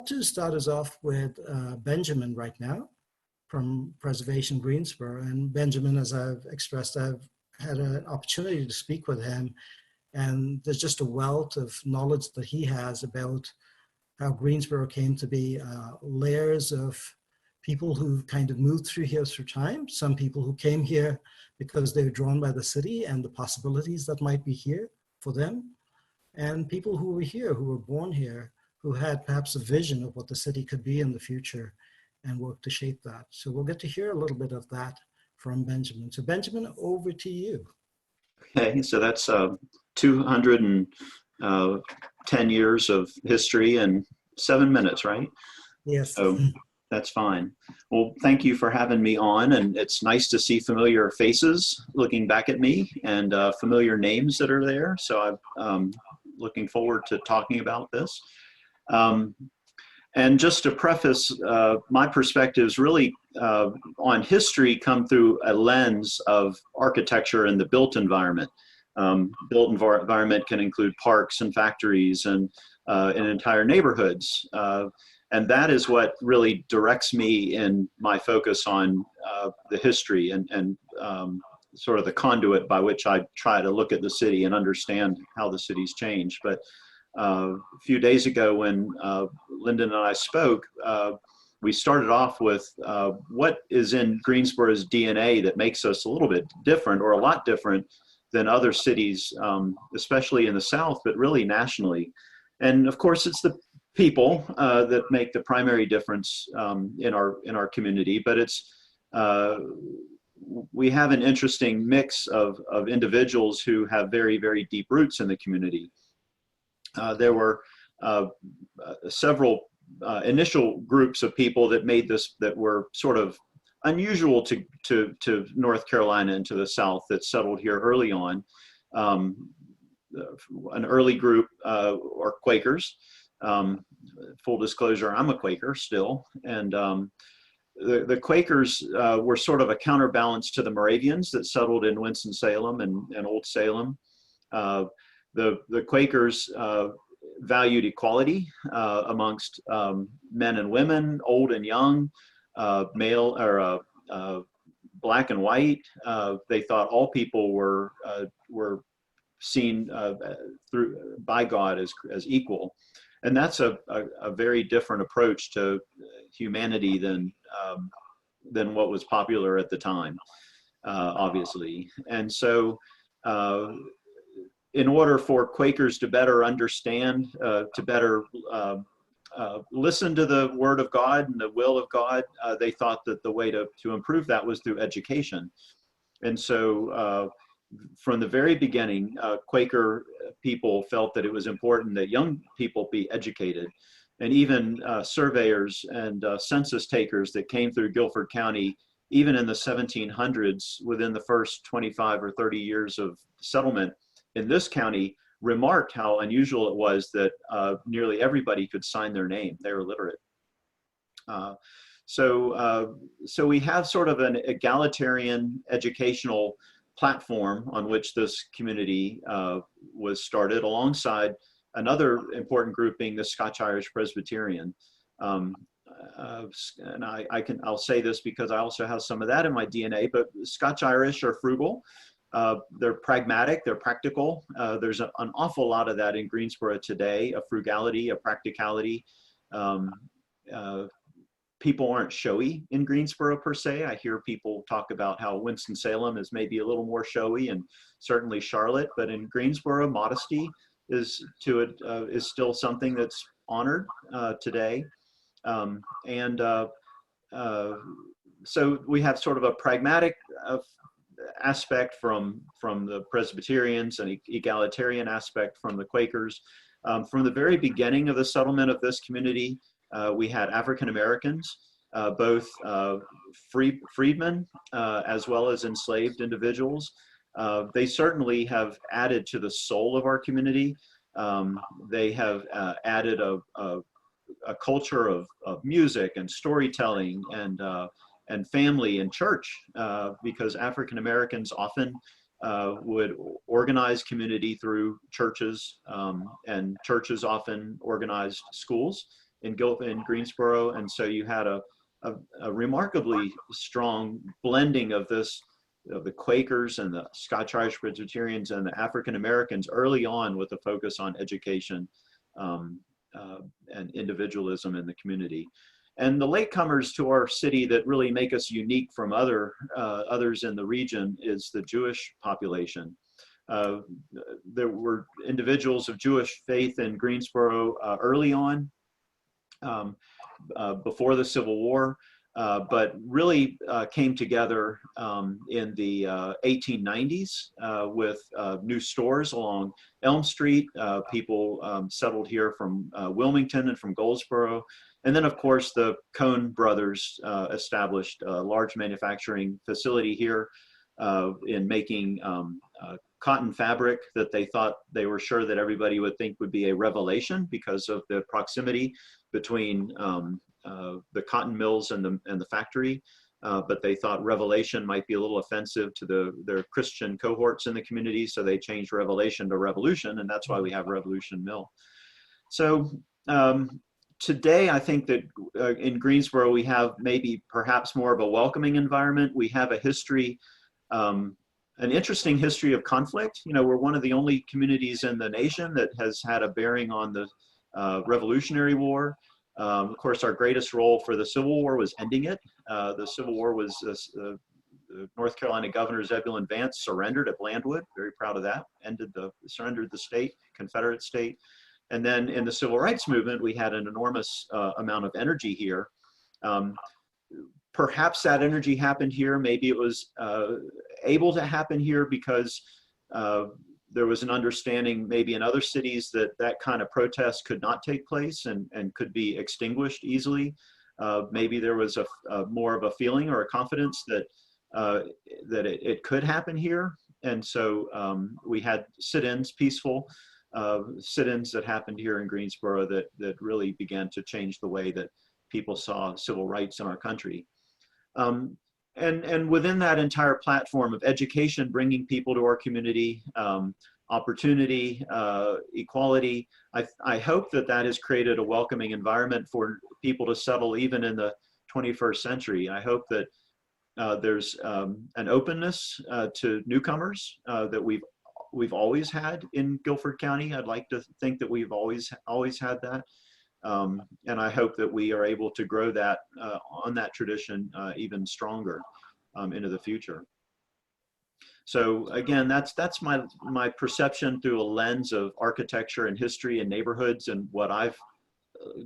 To start us off with Benjamin right now from Preservation Greensboro. And Benjamin, as I've expressed, I've had an opportunity to speak with him, and there's just a wealth of knowledge that he has about how Greensboro came to be, layers of people who kind of moved through here through time, some people who came here because they were drawn by the city and the possibilities that might be here for them, and people who were here, who were born here, who had perhaps a vision of what the city could be in the future and worked to shape that. So we'll get to hear a little bit of that from Benjamin. So Benjamin, over to you. Okay, so that's 210 years of history in 7 minutes, right? Yes. So that's fine. Well, thank you for having me on, and it's nice to see familiar faces looking back at me and familiar names that are there. So I'm looking forward to talking about this. And just to preface, my perspectives really on history come through a lens of architecture and the built environment. Built environment can include parks and factories and entire neighborhoods. And that is what really directs me in my focus on the history and sort of the conduit by which I try to look at the city and understand how the city's changed. But a few days ago when Lyndon and I spoke, we started off with what is in Greensboro's DNA that makes us a little bit different or a lot different than other cities, especially in the South, but really nationally. And of course, it's the people that make the primary difference in our community, but it's we have an interesting mix of individuals who have very, very deep roots in the community. There were several initial groups of people that made this, that were sort of unusual to North Carolina and to the South, that settled here early on. An early group are Quakers. Full disclosure, I'm a Quaker still. And the Quakers were sort of a counterbalance to the Moravians that settled in Winston-Salem and Old Salem. The Quakers valued equality amongst men and women, old and young, male or black and white. They thought all people were seen by God as equal, and that's a very different approach to humanity than what was popular at the time, obviously. And so in order for Quakers to better understand, to better listen to the word of God and the will of God, they thought that the way to improve that was through education. And so from the very beginning, Quaker people felt that it was important that young people be educated. And even surveyors and census takers that came through Guilford County, even in the 1700s, within the first 25 or 30 years of settlement in this county, remarked how unusual it was that nearly everybody could sign their name. They were literate. So we have sort of an egalitarian educational platform on which this community was started, alongside another important group being the Scotch-Irish Presbyterian. And I'll say this because I also have some of that in my DNA, but Scotch-Irish are frugal. They're pragmatic, they're practical. There's an awful lot of that in Greensboro today, a frugality, a practicality. People aren't showy in Greensboro per se. I hear people talk about how Winston-Salem is maybe a little more showy, and certainly Charlotte, but in Greensboro, modesty is still something that's honored today. So we have sort of a pragmatic aspect from the Presbyterians, and egalitarian aspect from the Quakers. From the very beginning of the settlement of this community, we had African Americans, both freedmen as well as enslaved individuals. They certainly have added to the soul of our community. They have added a culture of music and storytelling and family and church, because African Americans often would organize community through churches, and churches often organized schools. in Greensboro, and so you had a remarkably strong blending of this, of the Quakers and the Scotch-Irish Presbyterians and the African Americans early on, with a focus on education and individualism in the community. And the latecomers to our city that really make us unique from others in the region is the Jewish population. There were individuals of Jewish faith in Greensboro early on, before the Civil War, but really came together in the 1890s with new stores along Elm Street. People settled here from Wilmington and from Goldsboro. And then, of course, the Cohn brothers established a large manufacturing facility here in making cotton fabric that they were sure that everybody would think would be a revelation because of the proximity between the cotton mills and the factory. But they thought revelation might be a little offensive to their Christian cohorts in the community, so they changed revelation to revolution, and that's why we have Revolution Mill. So today, I think that in Greensboro, we have maybe perhaps more of a welcoming environment. We have a history, an interesting history of conflict. You know, we're one of the only communities in the nation that has had a bearing on the Revolutionary War. Of course, our greatest role for the Civil War was ending it. The Civil War was North Carolina Governor Zebulon Vance surrendered at Blandwood. Very proud of that. Surrendered the state, Confederate state. And then in the Civil Rights Movement, we had an enormous amount of energy here. Perhaps that energy happened here. Maybe it was able to happen here because there was an understanding maybe in other cities that that kind of protest could not take place and could be extinguished easily. Maybe there was a more of a feeling or a confidence that it could happen here. And so we had sit-ins, peaceful sit-ins that happened here in Greensboro that really began to change the way that people saw civil rights in our country. And within that entire platform of education, bringing people to our community, opportunity, equality, I hope that that has created a welcoming environment for people to settle even in the 21st century. I hope that there's an openness to newcomers that we've always had in Guilford County. I'd like to think that we've always had that. And I hope that we are able to grow that on that tradition even stronger into the future. So again, that's my perception through a lens of architecture and history and neighborhoods and what I've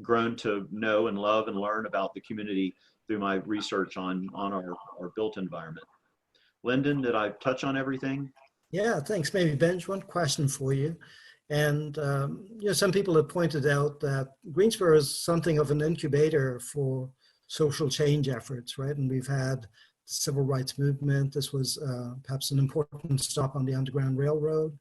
grown to know and love and learn about the community through my research on our built environment. Lyndon, did I touch on everything? Yeah, thanks. Maybe Benj, one question for you. And you know, some people have pointed out that Greensboro is something of an incubator for social change efforts, right? And we've had the civil rights movement. This was perhaps an important stop on the Underground Railroad.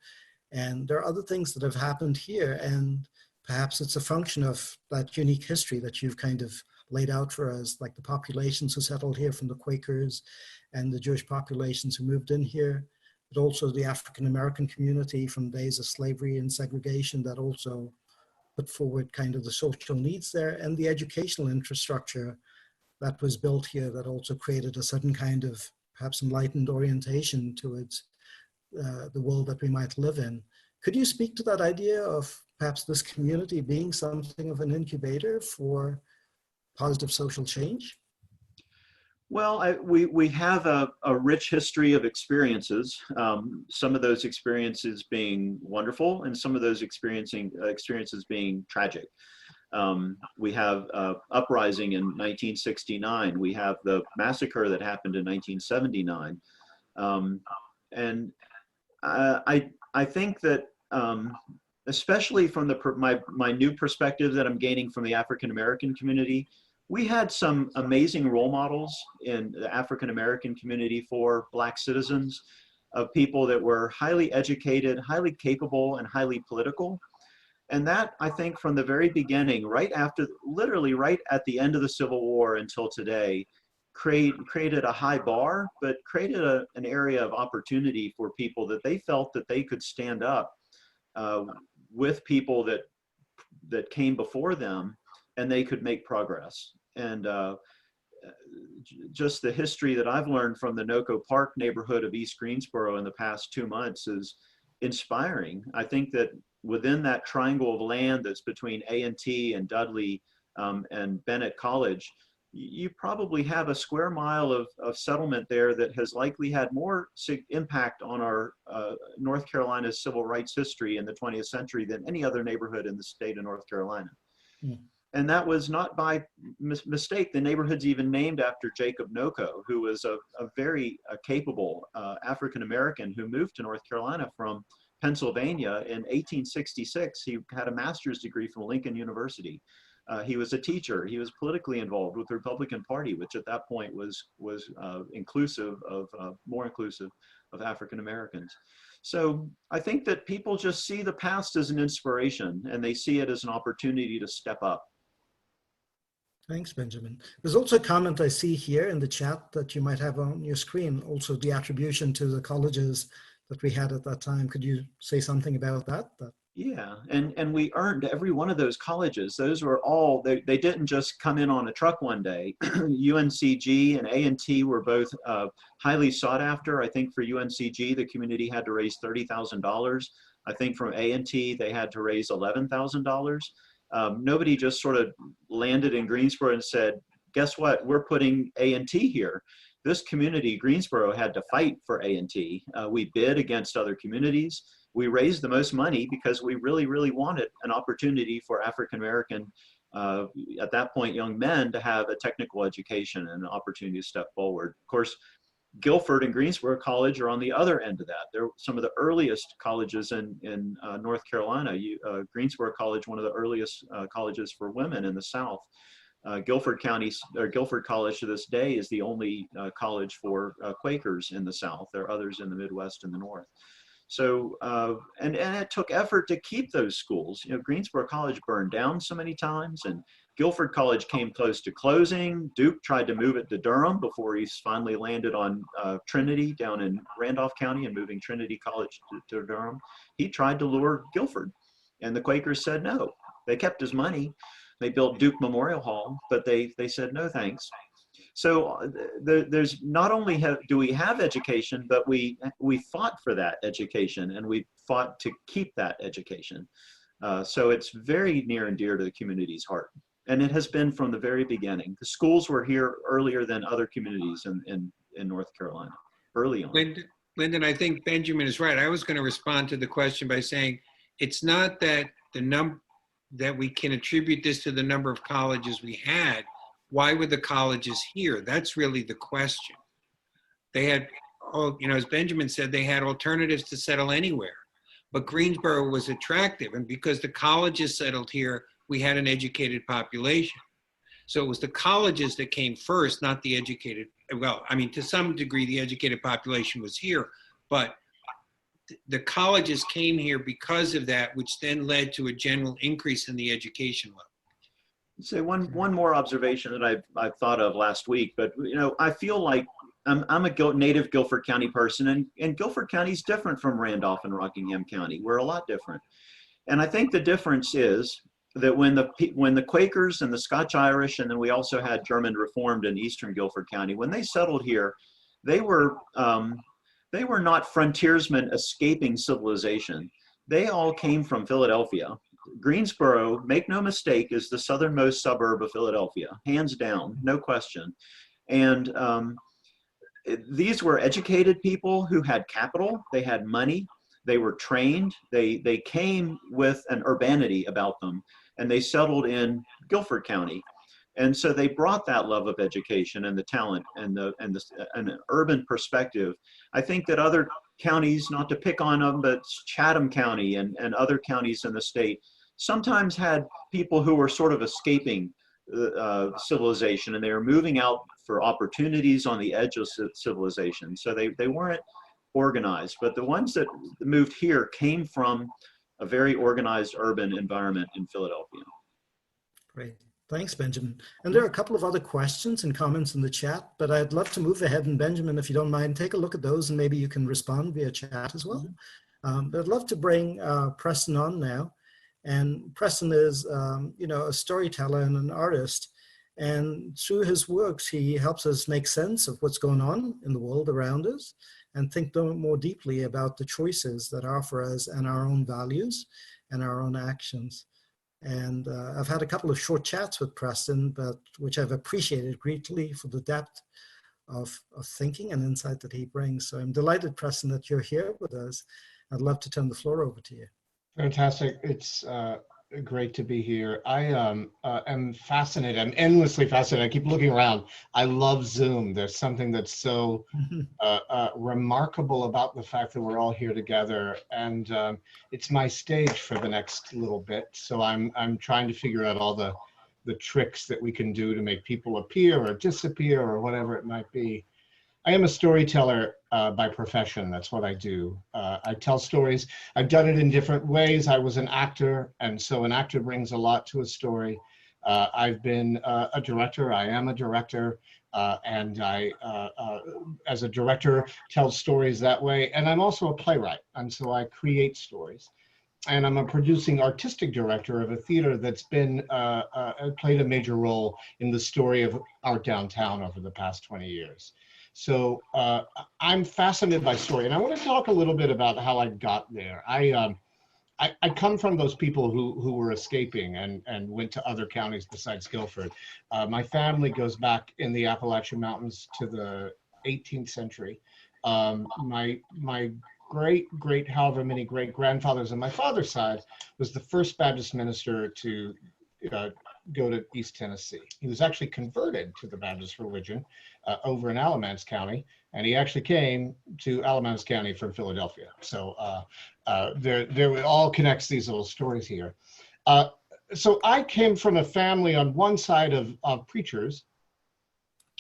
And there are other things that have happened here. And perhaps it's a function of that unique history that you've kind of laid out for us, like the populations who settled here from the Quakers and the Jewish populations who moved in here, but also the African-American community from days of slavery and segregation that also put forward kind of the social needs there, and the educational infrastructure that was built here that also created a certain kind of perhaps enlightened orientation towards the world that we might live in. Could you speak to that idea of perhaps this community being something of an incubator for positive social change? Well, we have a rich history of experiences, some of those experiences being wonderful and some of those experiences being tragic. We have uprising in 1969. We have the massacre that happened in 1979. And I think that especially from my new perspective that I'm gaining from the African-American community, we had some amazing role models in the African-American community for Black citizens, of people that were highly educated, highly capable, and highly political. And that, I think, from the very beginning, literally right at the end of the Civil War until today, created a high bar, but created an area of opportunity for people that they felt that they could stand up with people that came before them and they could make progress. And just the history that I've learned from the Noco Park neighborhood of East Greensboro in the past 2 months is inspiring. I think that within that triangle of land that's between A&T and Dudley and Bennett College, you probably have a square mile of settlement there that has likely had more impact on our North Carolina's civil rights history in the 20th century than any other neighborhood in the state of North Carolina. Mm. And that was not by mistake. The neighborhood's even named after Jacob Noco, who was a very capable African-American who moved to North Carolina from Pennsylvania in 1866. He had a master's degree from Lincoln University. He was a teacher. He was politically involved with the Republican Party, which at that point was inclusive of, more inclusive of African Americans. So I think that people just see the past as an inspiration, and they see it as an opportunity to step up. Thanks, Benjamin. There's also a comment I see here in the chat that you might have on your screen, also the attribution to the colleges that we had at that time. Could you say something about that? Yeah, and we earned every one of those colleges. Those were all, they didn't just come in on a truck one day. UNCG and A&T were both highly sought after. I think for UNCG, the community had to raise $30,000. I think from A&T, they had to raise $11,000. Nobody just sort of landed in Greensboro and said, guess what, we're putting A&T here. This community, Greensboro, had to fight for A&T. We bid against other communities. We raised the most money because we really, really wanted an opportunity for African-American, at that point, young men to have a technical education and an opportunity to step forward. Of course, Guilford and Greensboro College are on the other end of that. They're some of the earliest colleges in North Carolina. Greensboro College, one of the earliest colleges for women in the South. Guilford College to this day is the only college for Quakers in the South. There are others in the Midwest and the North. So, and it took effort to keep those schools. You know, Greensboro College burned down so many times, and Guilford College came close to closing. Duke tried to move it to Durham before he finally landed on Trinity down in Randolph County and moving Trinity College to Durham. He tried to lure Guilford, and the Quakers said no. They kept his money. They built Duke Memorial Hall, but they said no thanks. So there's not only do we have education, but we fought for that education, and we fought to keep that education. So it's very near and dear to the community's heart. And it has been from the very beginning. The schools were here earlier than other communities in North Carolina, early on. Lyndon, I think Benjamin is right. I was going to respond to the question by saying, it's not that that we can attribute this to the number of colleges we had. Why were the colleges here? That's really the question. They had, as Benjamin said, they had alternatives to settle anywhere. But Greensboro was attractive, and because the colleges settled here, we had an educated population. So it was the colleges that came first, not the educated. Well, I mean, to some degree, the educated population was here, but the colleges came here because of that, which then led to a general increase in the education level. Say one more observation that I've thought of last week, but I feel like I'm a native Guilford County person, and Guilford County is different from Randolph and Rockingham County. We're a lot different, and I think the difference is that when the Quakers and the Scotch Irish, and then we also had German Reformed in Eastern Guilford County, when they settled here, they were not frontiersmen escaping civilization. They all came from Philadelphia. Greensboro, make no mistake, is the southernmost suburb of Philadelphia, hands down, no question. And these were educated people who had capital, they had money, they were trained, they came with an urbanity about them, and they settled in Guilford County. And so they brought that love of education and the talent and an urban perspective. I think that other counties, not to pick on them, but Chatham County and other counties in the state sometimes had people who were sort of escaping civilization, and they were moving out for opportunities on the edge of civilization. So they weren't organized, but the ones that moved here came from a very organized urban environment in Philadelphia. Great. Thanks, Benjamin. And there are a couple of other questions and comments in the chat, but I'd love to move ahead, and Benjamin, if you don't mind, take a look at those, and maybe you can respond via chat as well. But I'd love to bring Preston on now. And Preston is, a storyteller and an artist. And through his works, he helps us make sense of what's going on in the world around us and think more deeply about the choices that are for us and our own values and our own actions. And I've had a couple of short chats with Preston, but which I've appreciated greatly for the depth of thinking and insight that he brings. So I'm delighted, Preston, that you're here with us. I'd love to turn the floor over to you. Fantastic. It's great to be here. I am fascinated. I'm endlessly fascinated. I keep looking around. I love Zoom. There's something that's so remarkable about the fact that we're all here together. And it's my stage for the next little bit. So I'm trying to figure out all the tricks that we can do to make people appear or disappear or whatever it might be. I am a storyteller by profession. That's what I do. I tell stories. I've done it in different ways. I was an actor, and so an actor brings a lot to a story. I've been a director. I am a director, and I, as a director, tell stories that way. And I'm also a playwright, and so I create stories. And I'm a producing artistic director of a theater that's been played a major role in the story of our downtown over the past 20 years. So I'm fascinated by story, and I want to talk a little bit about how I got there. I come from those people who were escaping and went to other counties besides Guilford. My family goes back in the Appalachian Mountains to the 18th century. My great however many great grandfathers on my father's side was the first Baptist minister to go to East Tennessee. He was actually converted to the Baptist religion over in Alamance County, and he actually came to Alamance County from Philadelphia. So there all connects these little stories here. So I came from a family on one side of preachers,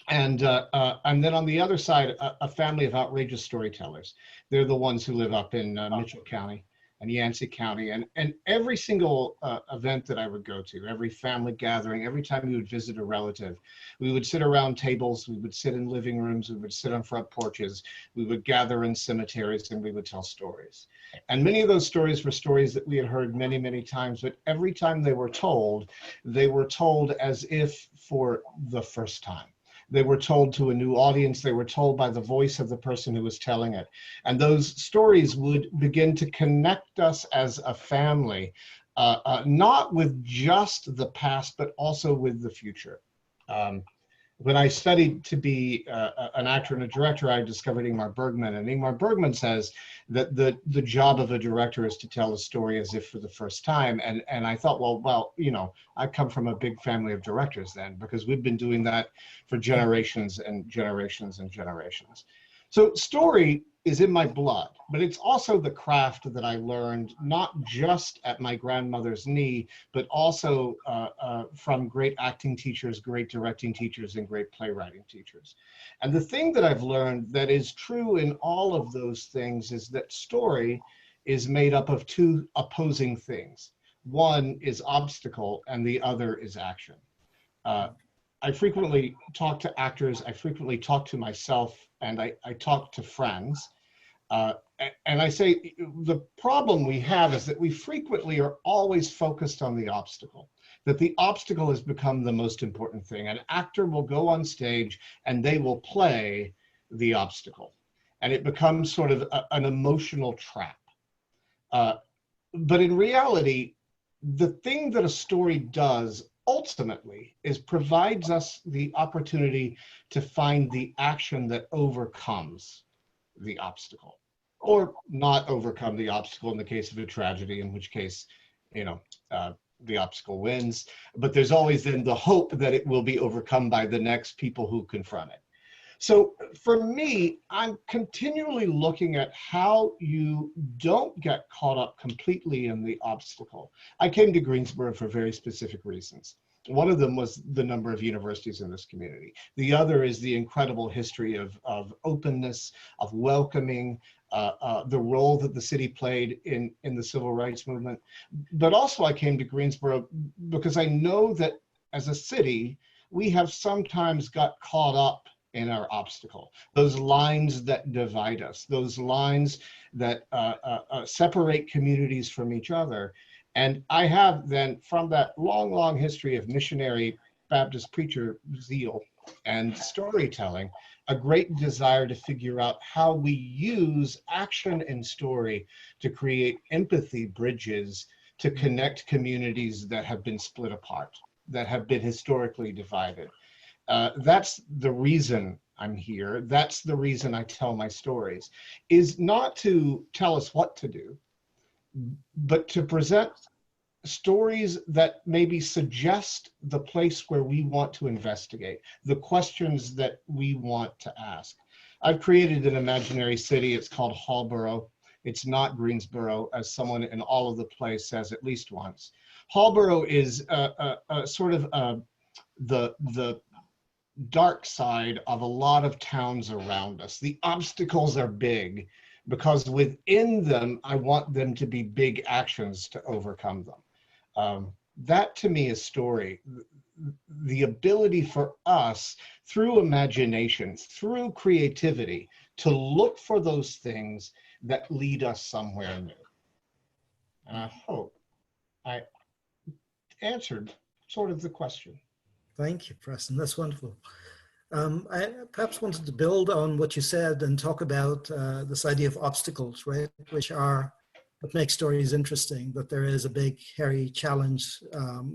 and then on the other side, a family of outrageous storytellers. They're the ones who live up in Mitchell County and Yancey County, and every single event that I would go to, every family gathering, every time we would visit a relative, we would sit around tables, we would sit in living rooms, we would sit on front porches, we would gather in cemeteries, and we would tell stories. And many of those stories were stories that we had heard many, many times, but every time they were told as if for the first time. They were told to a new audience. They were told by the voice of the person who was telling it. And those stories would begin to connect us as a family, not with just the past, but also with the future. When I studied to be an actor and a director, I discovered Ingmar Bergman. And Ingmar Bergman says that the job of a director is to tell a story as if for the first time. And I thought, well, I come from a big family of directors then, because we've been doing that for generations and generations and generations. So story is in my blood, but it's also the craft that I learned not just at my grandmother's knee, but also from great acting teachers, great directing teachers, and great playwriting teachers. And the thing that I've learned that is true in all of those things is that story is made up of two opposing things. One is obstacle and the other is action. I frequently talk to actors, I frequently talk to myself, and I talk to friends. And I say the problem we have is that we frequently are always focused on the obstacle, that the obstacle has become the most important thing. An actor will go on stage and they will play the obstacle, and it becomes sort of an emotional trap. But in reality, the thing that a story does ultimately is provides us the opportunity to find the action that overcomes the obstacle, or not overcome the obstacle in the case of a tragedy, in which case, the obstacle wins. But there's always then the hope that it will be overcome by the next people who confront it. So for me, I'm continually looking at how you don't get caught up completely in the obstacle. I came to Greensboro for very specific reasons. One of them was the number of universities in this community. The other is the incredible history of openness, of welcoming, the role that the city played in the civil rights movement. But also I came to Greensboro because I know that as a city, we have sometimes got caught up in our obstacle, those lines that divide us, those lines that separate communities from each other. And I have then, from that long, long history of missionary Baptist preacher zeal and storytelling, a great desire to figure out how we use action and story to create empathy bridges to connect communities that have been split apart, that have been historically divided. That's the reason I'm here. That's the reason I tell my stories, is not to tell us what to do, but to present stories that maybe suggest the place where we want to investigate, the questions that we want to ask. I've created an imaginary city. It's called Hallborough. It's not Greensboro, as someone in All of the Play says at least once. Hallborough is sort of the dark side of a lot of towns around us. The obstacles are big because within them, I want them to be big actions to overcome them. That to me is story. The ability for us through imagination, through creativity, to look for those things that lead us somewhere new. And I hope I answered sort of the question. Thank you, Preston. That's wonderful. I perhaps wanted to build on what you said and talk about this idea of obstacles, right? Which are what makes stories interesting, that there is a big, hairy challenge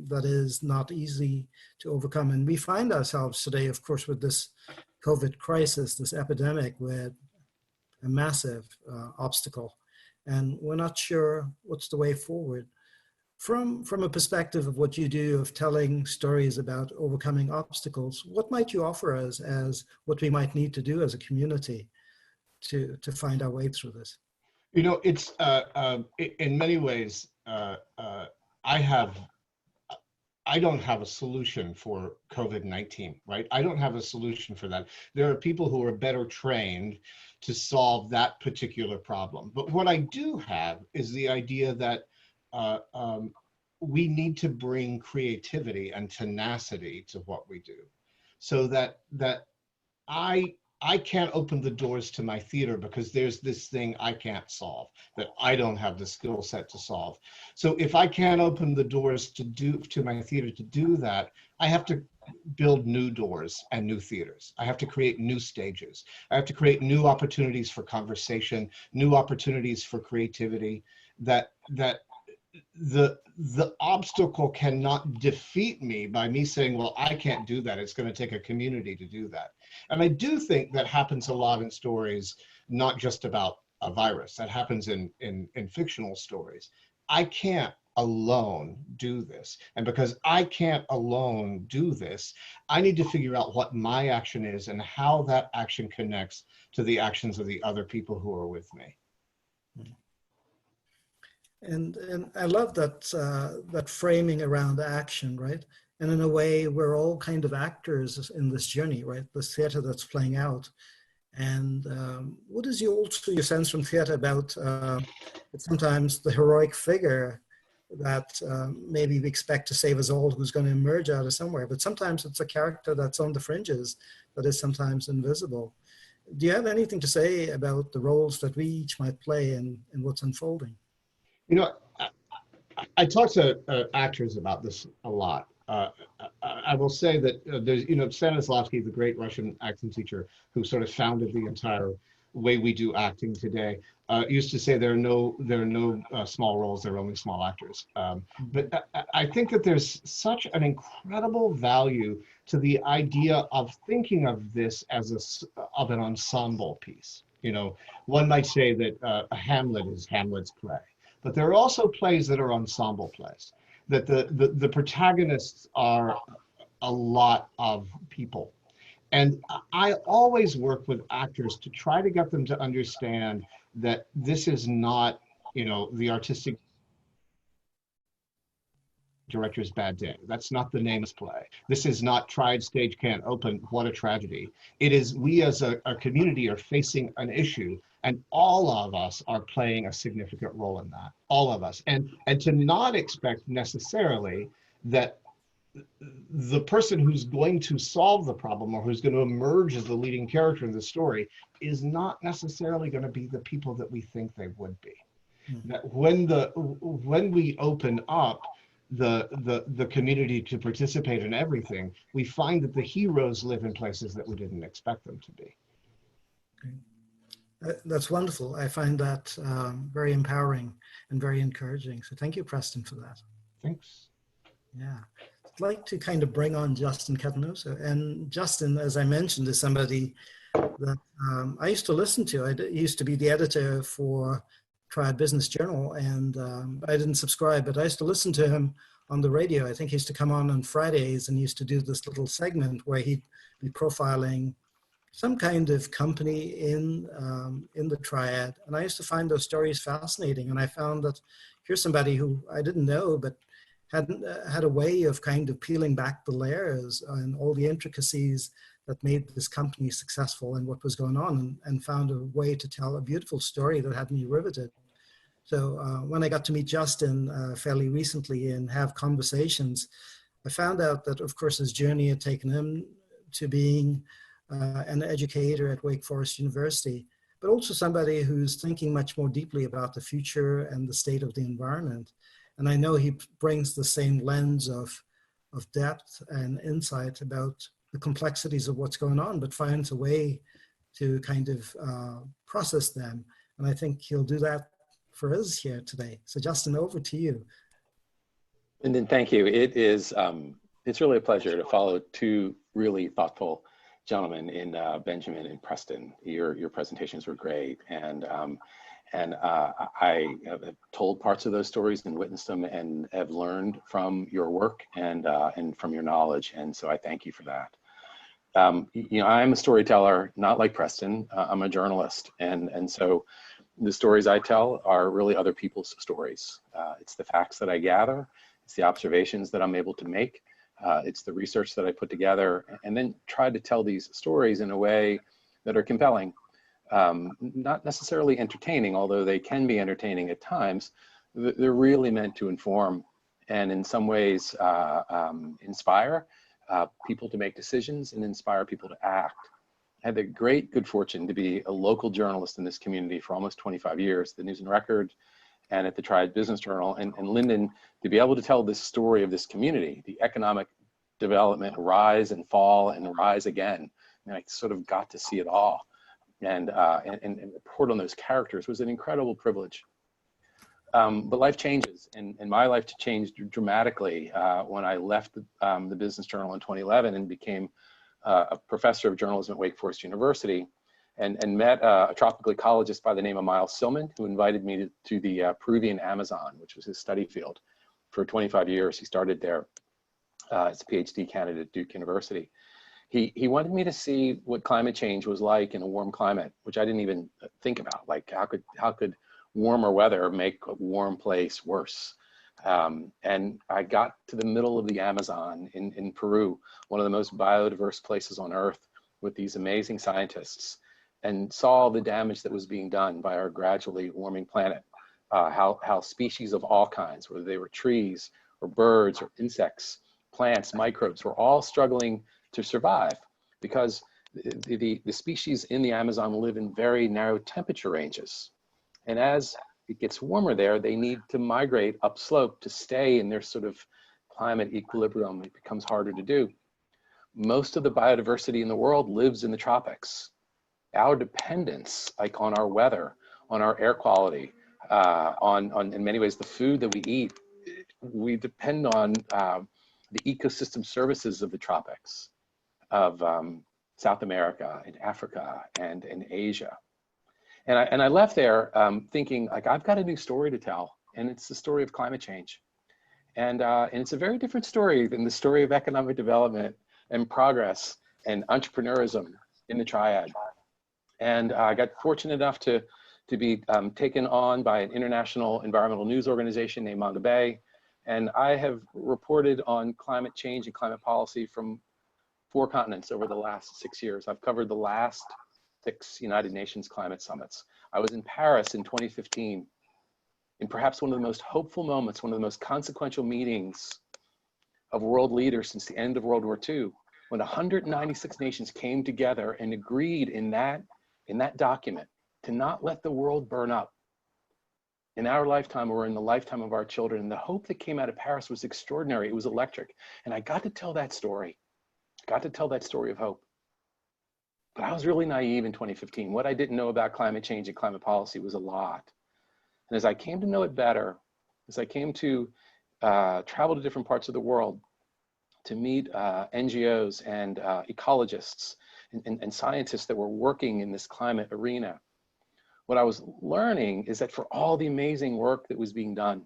that is not easy to overcome. And we find ourselves today, of course, with this COVID crisis, this epidemic, with a massive obstacle. And we're not sure what's the way forward. From a perspective of what you do of telling stories about overcoming obstacles, what might you offer us as what we might need to do as a community to find our way through this? You know, it's in many ways, I don't have a solution for COVID-19, right? I don't have a solution for that. There are people who are better trained to solve that particular problem. But what I do have is the idea that we need to bring creativity and tenacity to what we do, so that I can't open the doors to my theater because there's this thing I can't solve, that I don't have the skill set to solve. So if I can't open the doors to my theater to do that, I have to build new doors and new theaters. I have to create new stages. I have to create new opportunities for conversation, new opportunities for creativity, that the obstacle cannot defeat me by me saying, well, I can't do that. It's going to take a community to do that. And I do think that happens a lot in stories, not just about a virus. That happens in fictional stories. I can't alone do this. And because I can't alone do this, I need to figure out what my action is and how that action connects to the actions of the other people who are with me. And I love that that framing around action, right? And in a way, we're all kind of actors in this journey, right? This theater that's playing out. And what is your sense from theater about sometimes the heroic figure that maybe we expect to save us all, who's going to emerge out of somewhere, but sometimes it's a character that's on the fringes that is sometimes invisible. Do you have anything to say about the roles that we each might play in what's unfolding? You know, I talk to actors about this a lot. I will say that there's, Stanislavski, the great Russian acting teacher who sort of founded the entire way we do acting today, used to say there are no small roles, there are only small actors. But I think that there's such an incredible value to the idea of thinking of this as of an ensemble piece. You know, one might say that a Hamlet is Hamlet's play. But there are also plays that are ensemble plays, that the protagonists are a lot of people. And I always work with actors to try to get them to understand that this is not, the artistic director's bad day. That's not the name of this play. This is not Tried Stage Can't Open, what a tragedy. It is we as a community are facing an issue, and all of us are playing a significant role in that, all of us. And to not expect necessarily that the person who's going to solve the problem or who's going to emerge as the leading character in the story is not necessarily going to be the people that we think they would be. that when we open up the community to participate in everything, we find that the heroes live in places that we didn't expect them to be. That's wonderful. I find that very empowering and very encouraging. So thank you, Preston, for that. Thanks. Yeah. I'd like to kind of bring on Justin Catanoso. And Justin, as I mentioned, is somebody that I used to listen to. I used to be the editor for Triad Business Journal, and I didn't subscribe, but I used to listen to him on the radio. I think he used to come on Fridays and used to do this little segment where he'd be profiling some kind of company in the Triad. And I used to find those stories fascinating. And I found that here's somebody who I didn't know, but had a way of kind of peeling back the layers and all the intricacies that made this company successful and what was going on, and found a way to tell a beautiful story that had me riveted. So when I got to meet Justin fairly recently and have conversations, I found out that, of course, his journey had taken him to being an educator at Wake Forest University, but also somebody who's thinking much more deeply about the future and the state of the environment. And I know he brings the same lens of depth and insight about the complexities of what's going on, but finds a way to kind of process them. And I think he'll do that for us here today. So Justin, over to you. Lyndon, thank you. It is, it's really a pleasure to follow two really thoughtful gentlemen in Benjamin and Preston. Your presentations were great. And I have told parts of those stories and witnessed them and have learned from your work and from your knowledge. And so I thank you for that. You know, I'm a storyteller, not like Preston. I'm a journalist. And so the stories I tell are really other people's stories. It's the facts that I gather. It's the observations that I'm able to make. It's the research that I put together and then try to tell these stories in a way that are compelling. Not necessarily entertaining, although they can be entertaining at times. They're really meant to inform and in some ways inspire people to make decisions and inspire people to act. I had the great good fortune to be a local journalist in this community for almost 25 years, the News and Record and at the Triad Business Journal. And Lyndon, to be able to tell this story of this community, the economic development rise and fall and rise again, and I sort of got to see it all. And report on those characters was an incredible privilege. But life changes, and my life changed dramatically when I left the Business Journal in 2011 and became a professor of journalism at Wake Forest University, and met a tropical ecologist by the name of Miles Silman, who invited me to the Peruvian Amazon, which was his study field. For 25 years, he started there as a PhD candidate at Duke University. He wanted me to see what climate change was like in a warm climate, which I didn't even think about. Like how could warmer weather make a warm place worse? And I got to the middle of the Amazon in Peru, one of the most biodiverse places on earth, with these amazing scientists, and saw the damage that was being done by our gradually warming planet. How species of all kinds, whether they were trees or birds or insects, plants, microbes, were all struggling to survive because the species in the Amazon live in very narrow temperature ranges. And as it gets warmer there, they need to migrate upslope to stay in their sort of climate equilibrium. It becomes harder to do. Most of the biodiversity in the world lives in the tropics. Our dependence, like on our weather, on our air quality, on in many ways the food that we eat, we depend on the ecosystem services of the tropics, of South America and Africa and in Asia. And I left there thinking, like, I've got a new story to tell, and it's the story of climate change. And it's a very different story than the story of economic development and progress and entrepreneurism in the Triad. And I got fortunate enough to be taken on by an international environmental news organization named Manda Bay. And I have reported on climate change and climate policy from 4 continents over the last 6 years. I've covered the last 6 United Nations climate summits. I was in Paris in 2015, in perhaps one of the most hopeful moments, one of the most consequential meetings of world leaders since the end of World War II, when 196 nations came together and agreed in that document to not let the world burn up in our lifetime or in the lifetime of our children. And the hope that came out of Paris was extraordinary. It was electric. And I got to tell that story. Got to tell that story of hope. But I was really naive in 2015. What I didn't know about climate change and climate policy was a lot. And as I came to know it better, as I came to travel to different parts of the world, to meet NGOs and ecologists and scientists that were working in this climate arena, what I was learning is that for all the amazing work that was being done,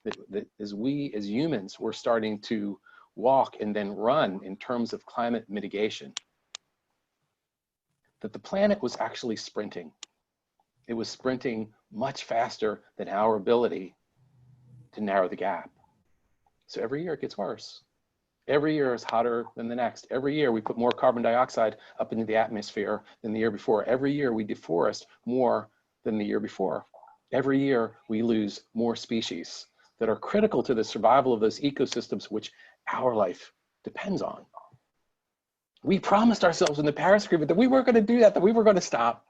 that as we as humans were starting to walk and then run in terms of climate mitigation, that the planet was actually sprinting. It was sprinting much faster than our ability to narrow the gap. So every year it gets worse. Every year is hotter than the next. Every year we put more carbon dioxide up into the atmosphere than the year before. Every year we deforest more than the year before. Every year we lose more species that are critical to the survival of those ecosystems which our life depends on. We promised ourselves in the Paris Agreement that we weren't going to do that we were going to stop.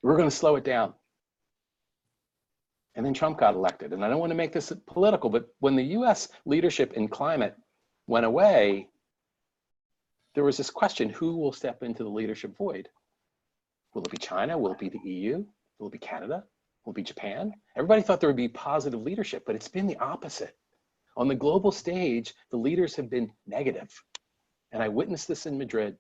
We were going to slow it down. And then Trump got elected. And I don't want to make this political, but when the US leadership in climate went away, there was this question, who will step into the leadership void? Will it be China? Will it be the EU? Will it be Canada? Will it be Japan? Everybody thought there would be positive leadership, but it's been the opposite. On the global stage, the leaders have been negative. And I witnessed this in Madrid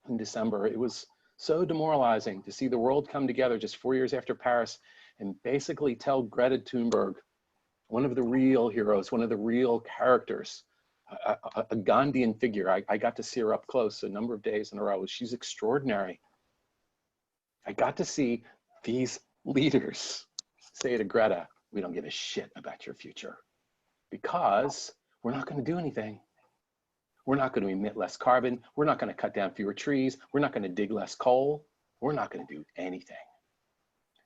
in December. It was so demoralizing to see the world come together just 4 years after Paris and basically tell Greta Thunberg, one of the real heroes, one of the real characters, a Gandhian figure. I got to see her up close a number of days in a row. She's extraordinary. I got to see these leaders say to Greta, we don't give a shit about your future because we're not going to do anything. We're not going to emit less carbon. We're not going to cut down fewer trees. We're not going to dig less coal. We're not going to do anything.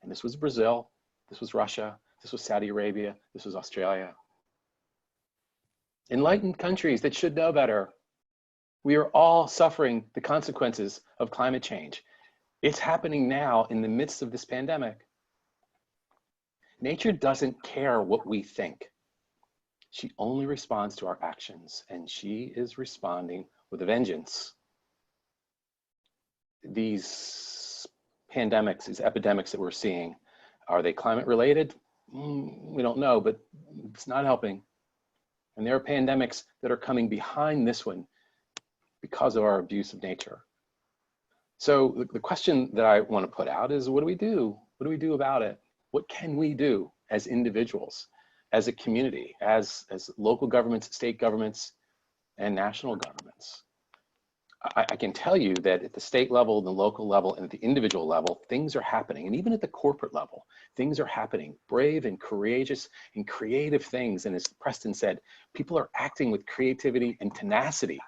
And this was Brazil, this was Russia, this was Saudi Arabia, this was Australia. Enlightened countries that should know better. We are all suffering the consequences of climate change. It's happening now in the midst of this pandemic. Nature doesn't care what we think. She only responds to our actions, and she is responding with a vengeance. These pandemics, these epidemics that we're seeing, are they climate related? We don't know, but it's not helping. And there are pandemics that are coming behind this one because of our abuse of nature. So the question that I want to put out is, what do we do? What do we do about it? What can we do as individuals, as a community, as local governments, state governments, and national governments? I can tell you that at the state level, the local level, and at the individual level, things are happening. And even at the corporate level, things are happening. Brave and courageous and creative things. And as Preston said, people are acting with creativity and tenacity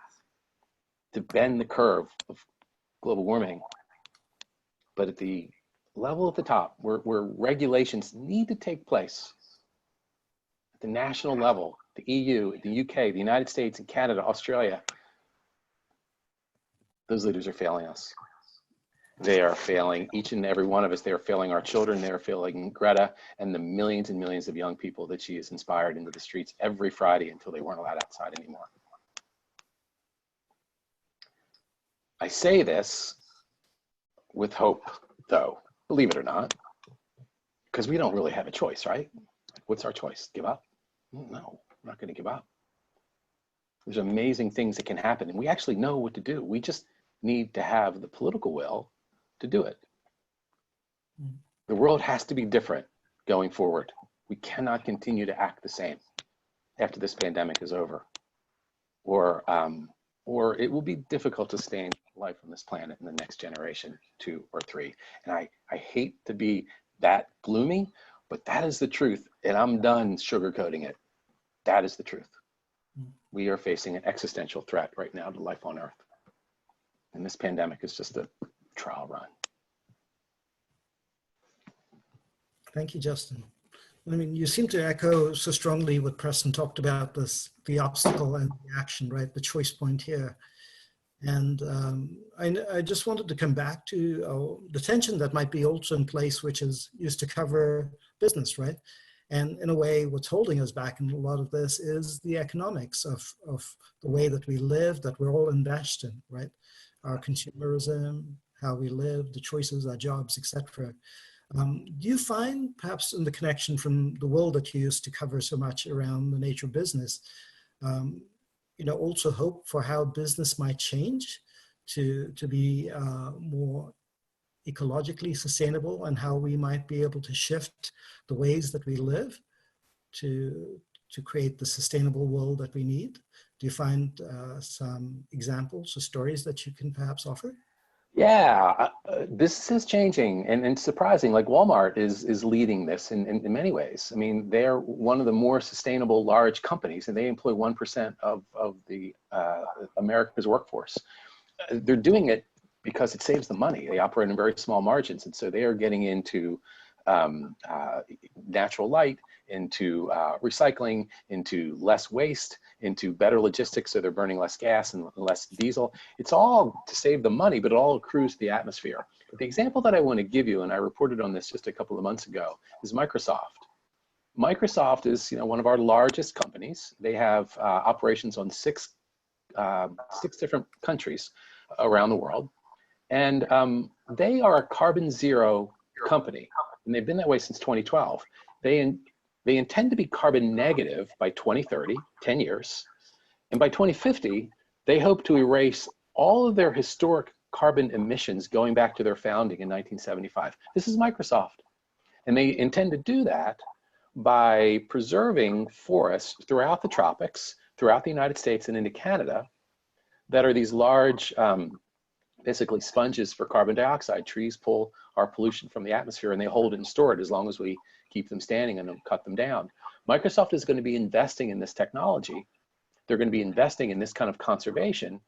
to bend the curve of global warming. But at the level at the top, where regulations need to take place, at the national level, the EU, the UK, the United States, and Canada, Australia, those leaders are failing us. They are failing each and every one of us. They are failing our children. They are failing Greta and the millions and millions of young people that she has inspired into the streets every Friday until they weren't allowed outside anymore. I say this with hope, though, believe it or not, because we don't really have a choice, right? What's our choice? Give up? No, we're not going to give up. There's amazing things that can happen, and we actually know what to do. We just need to have the political will to do it. The world has to be different going forward. We cannot continue to act the same after this pandemic is over, or it will be difficult to sustain life on this planet in the next generation, 2 or 3. And I hate to be that gloomy, but that is the truth, and I'm done sugarcoating it. That is the truth. We are facing an existential threat right now to life on Earth. And this pandemic is just a trial run. Thank you, Justin. I mean, you seem to echo so strongly what Preston talked about, the obstacle and the action, right? The choice point here. And I just wanted to come back to the tension that might be also in place, which is used to cover business, right? And in a way, what's holding us back in a lot of this is the economics of the way that we live, that we're all enmeshed in, right? Our consumerism, how we live, the choices, our jobs, etc. Do you find, perhaps in the connection from the world that you used to cover so much around the nature of business, also hope for how business might change to be more ecologically sustainable, and how we might be able to shift the ways that we live to create the sustainable world that we need? Do you find some examples or stories that you can perhaps offer? Yeah, this is changing and surprising. Like Walmart is leading this in many ways. I mean, they're one of the more sustainable large companies, and they employ 1% of the America's workforce. They're doing it because it saves them money. They operate in very small margins, and so they are getting into natural light, into recycling, into less waste, into better logistics, so they're burning less gas and less diesel. It's all to save them money, but it all accrues to the atmosphere. But the example that I want to give you, and I reported on this just a couple of months ago, is Microsoft. Microsoft is one of our largest companies. They have operations on six different countries around the world. And they are a carbon zero company, and they've been that way since 2012. They intend to be carbon negative by 2030, 10 years. And by 2050, they hope to erase all of their historic carbon emissions going back to their founding in 1975. This is Microsoft. And they intend to do that by preserving forests throughout the tropics, throughout the United States and into Canada, that are these large, basically sponges for carbon dioxide. Trees pull our pollution from the atmosphere, and they hold it and store it as long as we keep them standing and don't cut them down. Microsoft is going to be investing in this technology. They're going to be investing in this kind of conservation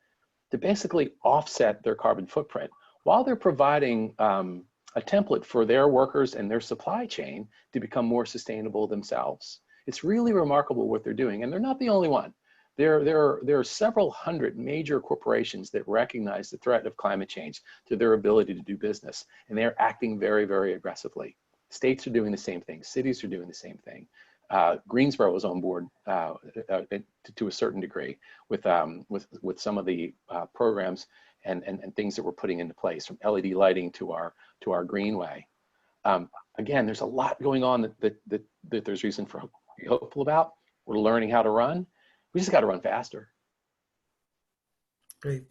to basically offset their carbon footprint, while they're providing a template for their workers and their supply chain to become more sustainable themselves. It's really remarkable what they're doing, and they're not the only one. There are several hundred major corporations that recognize the threat of climate change to their ability to do business, and they're acting very, very aggressively. States are doing the same thing. Cities are doing the same thing. Greensboro is on board to a certain degree with some of the programs and things that we're putting into place, from LED lighting to our greenway. Again, there's a lot going on that there's reason for be hopeful about. We're learning how to run. We just got to run faster. Great.